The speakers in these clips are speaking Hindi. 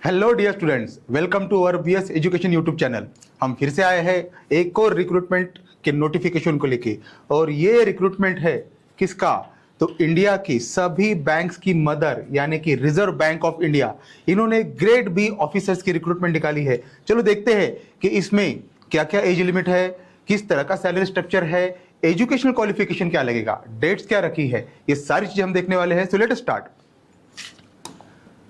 Hello dear students, welcome to our BS education YouTube channel. हम फिर से आए हैं एक और रिक्रूटमेंट के नोटिफिकेशन को लेके, और ये रिक्रूटमेंट है किसका? तो इंडिया की सभी बैंक्स की मदर यानी कि रिजर्व बैंक ऑफ इंडिया, इन्होंने ग्रेड बी ऑफिसर्स की रिक्रूटमेंट निकाली है। चलो देखते हैं कि इसमें क्या क्या एज लिमिट है, किस तरह का सैलरी स्ट्रक्चर है, एजुकेशनल क्वालिफिकेशन क्या लगेगा, डेट्स क्या रखी है, ये सारी चीजें हम देखने वाले हैं। So let us start.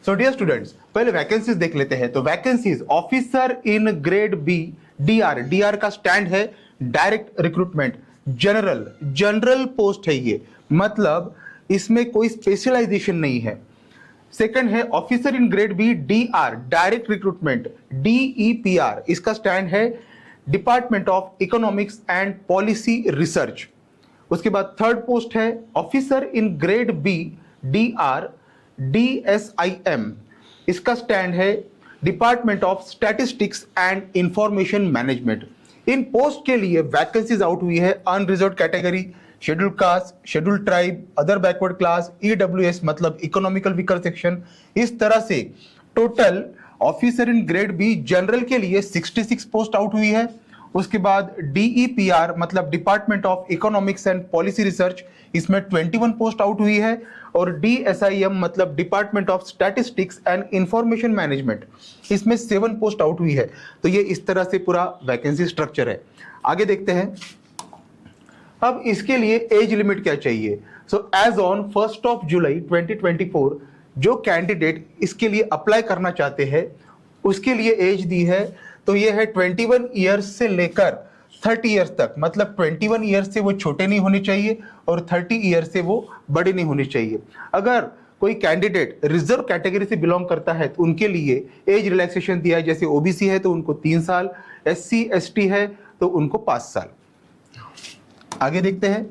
So dear students, पहले वैकेंसीज देख लेते हैं। तो vacancies officer in grade B DR, DR का स्टैंड है डायरेक्ट रिक्रूटमेंट, जनरल पोस्ट है ये, मतलब इसमें कोई स्पेशलाइजेशन नहीं है। सेकंड है officer in grade B DR, direct recruitment, DEPR, इसका स्टैंड है department of economics and policy research. उसके बाद थर्ड पोस्ट है officer in grade B DR DSIM, इसका स्टैंड है department of statistics and information management. इन पोस्ट के लिए वैकेंसीज आउट हुई है unreserved category, scheduled caste, scheduled tribe, other backward class, EWS मतलब इकोनॉमिकल वीकर सेक्शन। इस तरह से total officer in grade B general के लिए 66 पोस्ट आउट हुई है। उसके बाद डीईपीआर मतलब department of economics and policy research, इसमें 21 पोस्ट आउट हुई है। और डीएसआईएम मतलब department of statistics and information management, इसमें 7 पोस्ट आउट हुई है। तो ये इस तरह से पूरा वैकेंसी स्ट्रक्चर है। आगे देखते हैं अब इसके लिए एज लिमिट क्या चाहिए। सो एज ऑन 1 जुलाई 2024 जो कैंडिडेट इसके लिए अप्लाई करना चाहते हैं उसके लिए एज दी है, तो ये है 21 ईयर्स से लेकर 30 ईयर्स तक, मतलब 21 ईयर्स से वो छोटे नहीं होने चाहिए और 30 ईयर्स से वो बड़े नहीं होने चाहिए। अगर कोई कैंडिडेट रिजर्व कैटेगरी से बिलोंग करता है तो उनके लिए एज रिलैक्सेशन दिया है, जैसे ओबीसी है तो उनको 3 साल, एससी एसटी है तो उनको 5 साल। आगे देखते हैं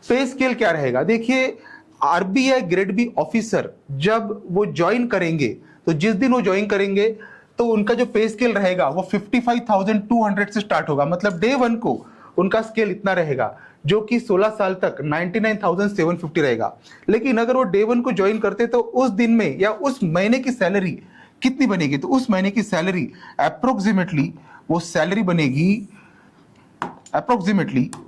पे स्केल क्या रहेगा। देखिए आरबीआई ग्रेड बी ऑफिसर जब वो ज्वाइन करेंगे, तो जिस दिन वो ज्वाइन करेंगे तो उनका जो पे स्केल रहेगा वो 55,200 से स्टार्ट होगा, मतलब डे 1 को उनका स्केल इतना रहेगा, जो कि 16 साल तक 99,750 रहेगा। लेकिन अगर वो डे 1 को ज्वाइन करते तो उस दिन में या उस महीने की सैलरी कितनी बनेगी, तो उस महीने की सैलरी अप्रोक्सीमेटली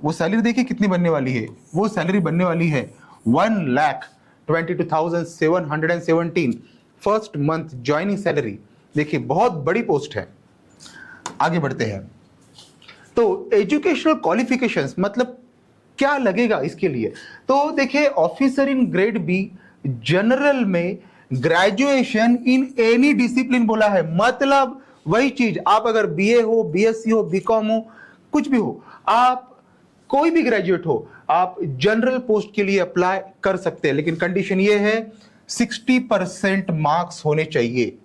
वो सैलरी देखिए कितनी बनने वाली है। वो सैलरी बनने वाली है 1,22,717 फर्स्ट मंथ ज्वाइनिंग सैलरी। देखिए बहुत बड़ी पोस्ट है। आगे बढ़ते हैं। तो एजुकेशनल क्वालिफिकेशंस मतलब क्या लगेगा इसके लिए। तो देखिए officer in grade B general में ग्रेजुएशन इन एनी डिसिप्लिन बोला है, मतलब वही चीज, आप अगर बीए हो, बीएससी हो, बीकॉम हो, कुछ भी हो, आप कोई भी ग्रेजुएट हो, आप जनरल पोस्ट के लिए अप्लाई कर सकते हैं। लेकिन कंडीशन ये है 60% मार्क्स होने चाहिए,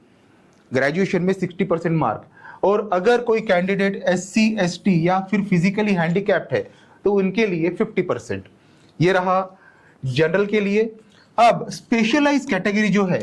ग्रेजुएशन में 60% मार्क। और अगर कोई कैंडिडेट एससी एसटी या फिर फिजिकली हैंडीकैप्ड है तो उनके लिए 50%। ये रहा जनरल के लिए। अब स्पेशलाइज कैटेगरी जो है,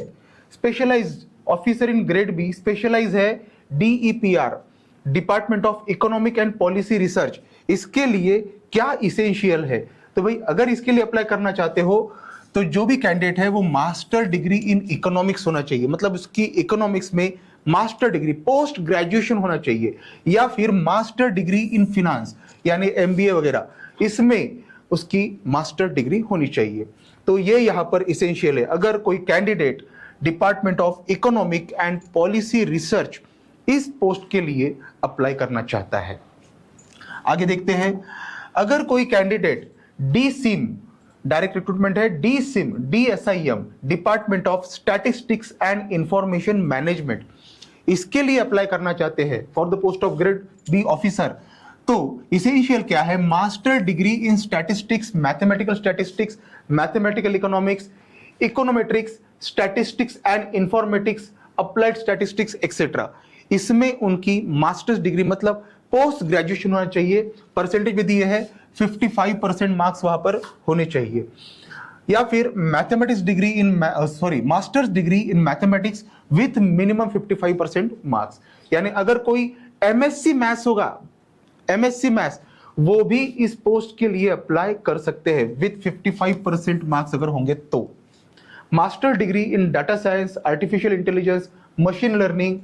specialise officer in grade B specialise है DEPR, department of economic and policy research. इसके लिए क्या इसेंशियल है, तो भाई अगर इसके लिए अप्लाई करना चाहते हो तो जो भी कैंडिडेट है वो मास्टर डिग्री इन इकोनॉमिक्स होना चाहिए, मतलब उसकी इकोनॉमिक्स में मास्टर डिग्री पोस्ट ग्रेजुएशन होना चाहिए, या फिर मास्टर डिग्री इन फिनांस यानी एमबीए वगैरह, इसमें उसकी मास्टर डिग्री होनी चाहिए। तो ये यहां पर इसेंशियल है अगर कोई candidate department of economic and policy research इस पोस्ट के लिए अप्लाई करना चाहता है। आगे देखते हैं, अगर कोई candidate D sim, direct recruitment है, D sim DSIM department of statistics and information management, इसके लिए अप्लाई करना चाहते हैं for the post of grade B officer, तो इसेंशियल क्या है, master degree in statistics, mathematical economics, econometrics, statistics and informatics, applied statistics etcetera. इसमें उनकी मास्टर्स डिग्री मतलब पोस्ट ग्रेजुएशन होना चाहिए। परसेंटेज भी दिए है 55% मार्क्स वहां पर होने चाहिए। या फिर mathematics degree in masters degree in mathematics with minimum 55% marks, यानी अगर कोई एमएससी मैथ्स होगा, एमएससी मैथ्स, वो भी इस पोस्ट के लिए अप्लाई कर सकते हैं विथ 55% मार्क्स अगर होंगे तो। Master degree in data science, artificial intelligence, machine learning,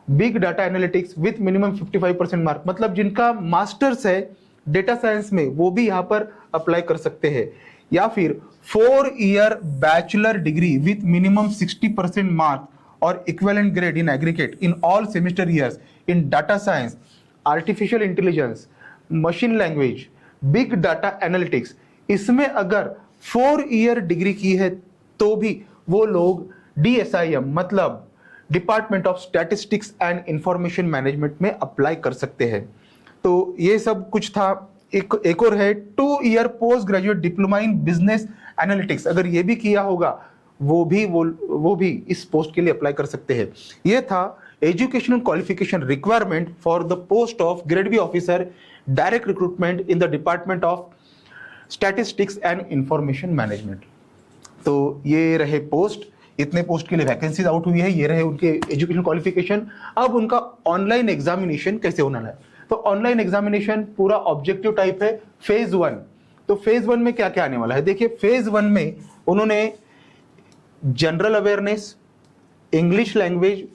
big data analytics with minimum 55% mark, मतलब जिनका मास्टर्स है डेटा साइंस में वो भी यहाँ पर अप्लाई कर सकते हैं। या फिर 4 year bachelor degree with minimum 60% mark और equivalent grade in aggregate in all semester years in data science, artificial intelligence, machine language, big data analytics, इसमें अगर 4 ईयर डिग्री की है तो भी वो लोग DSIM मतलब department of statistics and information management में अप्लाई कर सकते हैं। तो ये सब कुछ था। एक और है 2 year post graduate diploma in business analytics, अगर ये भी किया होगा वो भी इस पोस्ट के लिए अप्लाई कर सकते हैं। ये था educational qualification requirement for the post of grade B officer, direct recruitment in the department of statistics and information management. तो ये रहे पोस्ट, इतने पोस्ट के लिए वैकेंसीज आउट हुई है, ये रहे उनके एजुकेशन क्वालिफिकेशन। अब उनका ऑनलाइन एग्जामिनेशन कैसे होना है, तो ऑनलाइन एग्जामिनेशन पूरा ऑब्जेक्टिव टाइप है फेज 1। तो फेज 1 में क्या क्या आने वाला है, देखिए फेज 1 में उन्होंने general awareness, English language,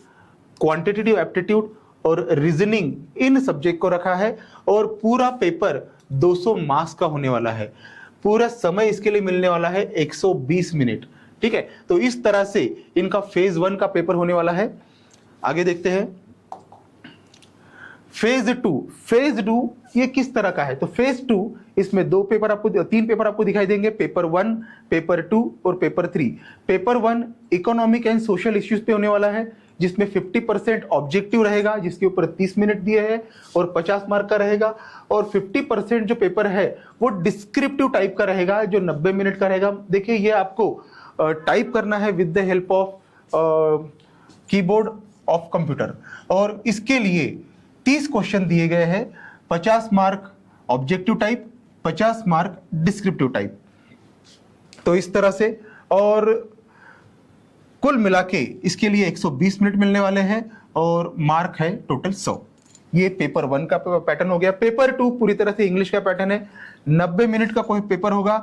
quantitative aptitude और रीजनिंग इन सब्जेक्ट को रखा है और पूरा पेपर 200 मार्क्स का होने वाला है। पूरा समय इसके लिए मिलने वाला है 120 मिनट, ठीक है। तो इस तरह से इनका फेज 1 का पेपर होने वाला है। आगे देखते हैं फेज 2। फेज 2 ये किस तरह का है, तो फेज 2 इसमें 3 पेपर आपको दिखाई देंगे, पेपर 1, पेपर 2 और paper 3। Paper 1 economic and social issues पे होने वाला है, जिसमें 50% ऑब्जेक्टिव रहेगा, जिसके ऊपर 30 मिनट दिए हैं और 50 मार्क का रहेगा। और 50% जो पेपर है वो डिस्क्रिप्टिव टाइप का रहेगा, जो 90 मिनट का रहेगा। देखिए ये आपको टाइप करना है with the help of keyboard of computer, और इसके लिए 30 क्वेश्चन दिए गए हैं, 50 mark objective type, 50 mark descriptive type. तो इस तरह से, और कुल मिला के इसके लिए 120 मिनट मिलने वाले हैं और मार्क है टोटल 100। ये पेपर 1 का पैटर्न हो गया। पेपर 2 पूरी तरह से इंग्लिश का पैटर्न है, 90 मिनट का कोई पेपर होगा,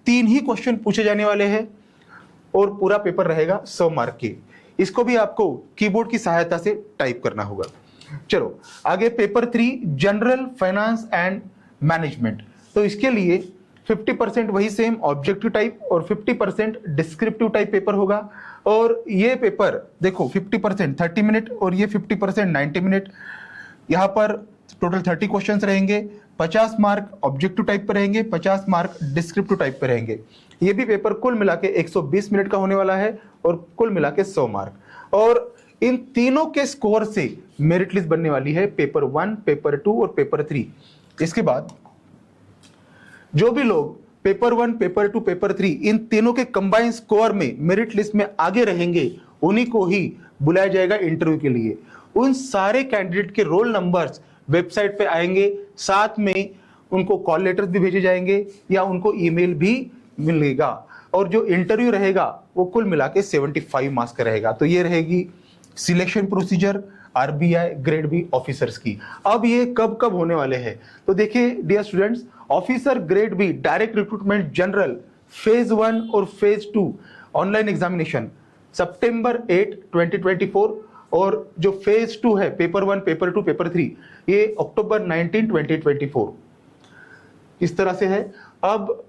3 ही क्वेश्चन पूछे जाने वाले हैं और पूरा पेपर रहेगा 100 मार्क के। इसको भी आपको कीबोर्ड की सहायता से टाइप करना होगा। चलो आगे paper 3 general finance and management. तो इसके लिए 50% वही सेम ऑब्जेक्टिव टाइप और 50% डिस्क्रिप्टिव टाइप पेपर होगा। और ये पेपर देखो 50% 30 मिनट और ये 50% 90 मिनट। यहाँ पर टोटल 30 क्वेश्चंस रहेंगे, 50 मार्क ऑब्जेक्टिव टाइप पर रहेंगे, 50 मार्क डिस्क्रिप्टिव टाइप पर रहेंगे। ये भी पेपर कुल मिला के 120 मिनट का होने वाला है और कुल मिला के 100 मार्क। और इन तीनों के स्कोर से मेरिट लिस्ट बनने वाली है पेपर 1, पेपर 2 और पेपर 3। इसके बाद जो भी लोग पेपर 1, पेपर 2, पेपर 3 इन तीनों के कंबाइंड स्कोर में मेरिट लिस्ट में आगे रहेंगे, उन्हीं को ही बुलाया जाएगा इंटरव्यू के लिए। उन सारे कैंडिडेट के रोल नंबर्स वेबसाइट पे आएंगे, साथ में उनको कॉल लेटर्स भी भेजे जाएंगे या उनको ईमेल भी मिलेगा। और जो इंटरव्यू रहेगा वो कुल मिला के 75 मार्क्स का रहेगा। तो ये रहेगी selection procedure RBI grade B officers की। अब ये कब कब होने वाले हैं, तो देखिए dear students, officer grade B direct recruitment general phase 1 और फेज 2 ऑनलाइन एग्जामिनेशन सितंबर 8, 2024 और जो फेज 2 है पेपर 1, पेपर 2, पेपर 3 ये अक्टूबर 19, 2024। इस तरह से है। अब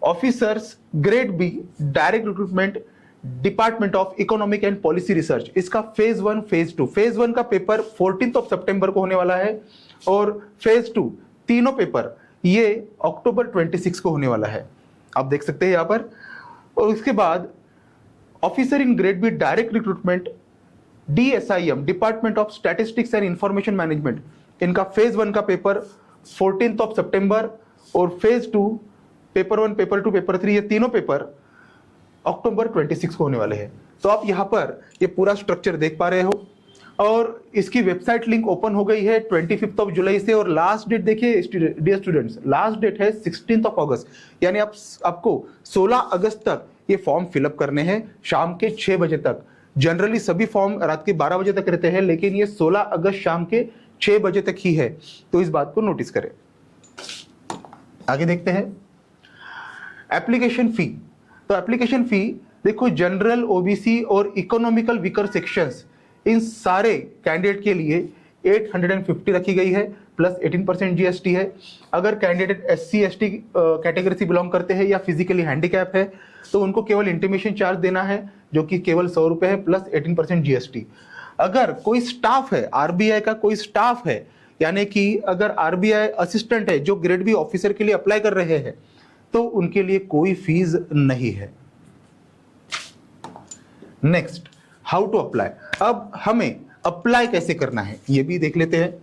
officers grade B direct recruitment department of economic and policy research, इसका फेज 1, फेज 2। फेज 1 का पेपर 14 सितंबर को होने वाला है और फेज 2 तीनों पेपर ये अक्टूबर 26 को होने वाला है, आप देख सकते हैं यहां पर। और उसके बाद officer in grade B direct recruitment DSIM department of statistics and information management, इनका फेज 1 का पेपर 14 सितंबर और फेज 2 पेपर 1, पेपर 2, पेपर 3 ये तीनों पेपर अक्टूबर 26 को होने वाले हैं। तो आप यहाँ पर ये पूरा स्ट्रक्चर देख पा रहे हो और इसकी वेबसाइट लिंक ओपन हो गई है 25 जुलाई से। और लास्ट डेट देखिए डियर स्टूडेंट्स, लास्ट डेट है 16 अगस्त, यानी आपको 16 अगस्त तक ये फॉर्म फिलअप करने हैं शाम के 6 बजे तक। जनरली सभी फॉर्म रात के 12 बजे तक रहते हैं, लेकिन ये 16 अगस्त शाम के 6 बजे तक ही है, तो इस बात को नोटिस करें। आगे देखते हैं एप्लीकेशन फी। तो एप्लीकेशन फी देखो, जनरल, OBC और इकोनॉमिकल वीकर सेक्शंस इन सारे कैंडिडेट के लिए 850 रखी गई है प्लस 18% जीएसटी है। अगर कैंडिडेट SC ST कैटेगरी से बिलोंग करते हैं या फिजिकली हैंडीकैप है तो उनको केवल इंटीमेशन चार्ज देना है जो कि केवल 100 रुपये है प्लस 18% जीएसटी। अगर कोई स्टाफ है, RBI का कोई स्टाफ है, यानी कि अगर RBI असिस्टेंट है जो ग्रेड बी ऑफिसर के लिए अप्लाई कर रहे हैं तो उनके लिए कोई फीस नहीं है। Next, how to apply. अब हमें अप्लाई कैसे करना है ये भी देख लेते हैं।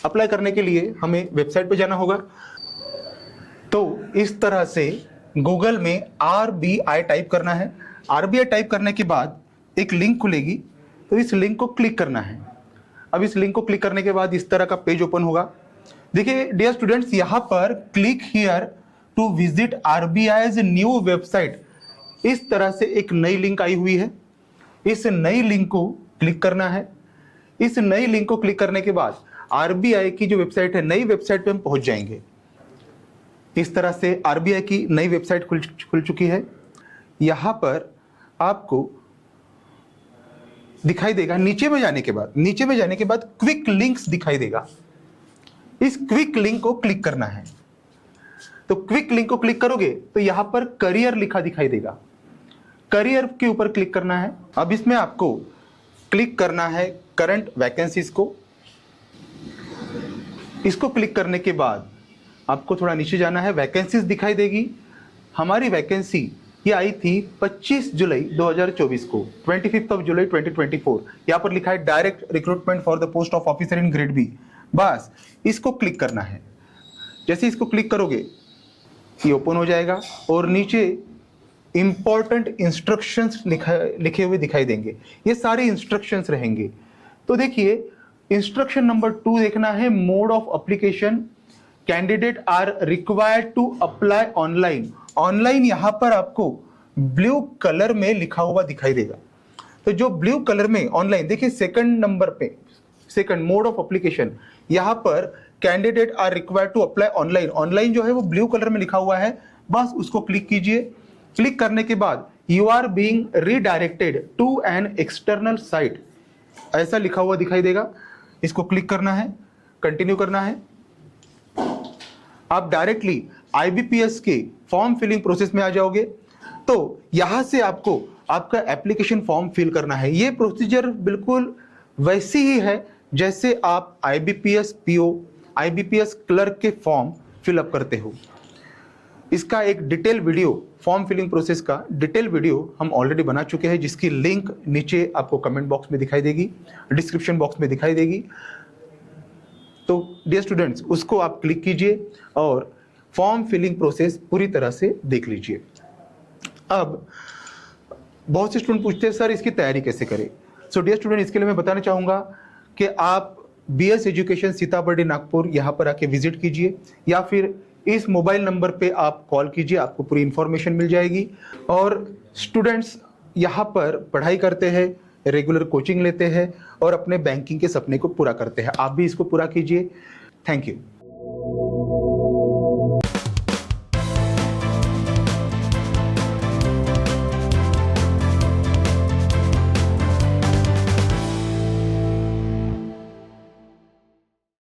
अप्लाई करने के लिए हमें वेबसाइट पे जाना होगा। तो इस तरह से गूगल में RBI टाइप करना है। RBI टाइप करने के बाद एक लिंक खुलेगी, तो इस लिंक को क्लिक करना है। अब इस लिंक को क्लिक करने के बाद इस तरह का पेज ओपन होगा। देखिए डियर स्टूडेंट्स, यहां पर click here to visit RBI's new website, इस तरह से एक नई लिंक आई हुई है। इस नई लिंक को क्लिक करना है। इस नई लिंक को क्लिक करने के बाद RBI की जो वेबसाइट है, नई वेबसाइट पे हम पहुंच जाएंगे। इस तरह से RBI की नई वेबसाइट खुल चुकी है। यहां पर आपको दिखाई देगा, नीचे में जाने के बाद क्विक लिंक्स दिखाई देगा। इस क्विक लिंक को क्लिक करना है। तो क्विक लिंक को क्लिक करोगे तो यहां पर करियर लिखा दिखाई देगा। करियर के ऊपर क्लिक करना है। अब इसमें आपको क्लिक करना है करंट वैकेंसीज को। इसको क्लिक करने के बाद आपको थोड़ा नीचे जाना है, वैकेंसीज दिखाई देगी। हमारी वैकेंसी ये आई थी 25 जुलाई 2024 को, 25 जुलाई 2024। यहाँ पर लिखा है direct recruitment for the post of officer in grade B. बस इसको क्लिक करना है। जैसे इसको क्लिक करोगे ये ओपन हो जाएगा और नीचे इंपॉर्टेंट इंस्ट्रक्शंस लिखे हुए दिखाई देंगे। ये सारे इंस्ट्रक्शंस रहेंगे। तो देखिए इंस्ट्रक्शन नंबर 2 देखना है, mode of application. Candidate are required to apply online. Online यहां पर आपको ब्लू कलर में लिखा हुआ दिखाई देगा। तो जो ब्लू कलर में ऑनलाइन, देखिए सेकंड नंबर पे, सेकंड मोड ऑफ एप्लीकेशन, यहां पर candidate are required to apply online. Online जो है वो ब्लू कलर में लिखा हुआ है, बस उसको क्लिक कीजिए। क्लिक करने के बाद you are being redirected to an external site, ऐसा लिखा हुआ दिखाई देगा। इसको क्लिक करना है, कंटिन्यू करना है। आप डायरेक्टली IBPS के फॉर्म फिलिंग प्रोसेस में आ जाओगे। तो यहां से आपको आपका एप्लीकेशन फॉर्म फिल करना है। ये प्रोसीजर बिल्कुल वैसी ही है जैसे आप IBPS PO, IBPS क्लर्क के फॉर्म फिलअप करते हो। इसका एक detail video, form filling process का डिटेल वीडियो हम ऑलरेडी बना चुके हैं, जिसकी लिंक नीचे आपको कमेंट बॉक्स में दिखाई देगी, डिस्क्रिप्शन बॉक्स में दिखाई देगी। तो डियर स्टूडेंट्स, उसको आप क्लिक कीजिए और फॉर्म फिलिंग प्रोसेस पूरी तरह से देख लीजिए। अब बहुत से स्टूडेंट पूछते हैं सर इसकी तैयारी कैसे करें। सो डियर स्टूडेंट, इसके लिए मैं बताना चाहूँगा कि आप BS एजुकेशन सीताबर्डी नागपुर यहाँ पर आके विजिट कीजिए, या फिर इस मोबाइल नंबर पे आप कॉल कीजिए, आपको पूरी इंफॉर्मेशन मिल जाएगी। और स्टूडेंट्स यहाँ पर पढ़ाई करते हैं, रेगुलर कोचिंग लेते हैं और अपने बैंकिंग के सपने को पूरा करते हैं। आप भी इसको पूरा कीजिए। Thank you.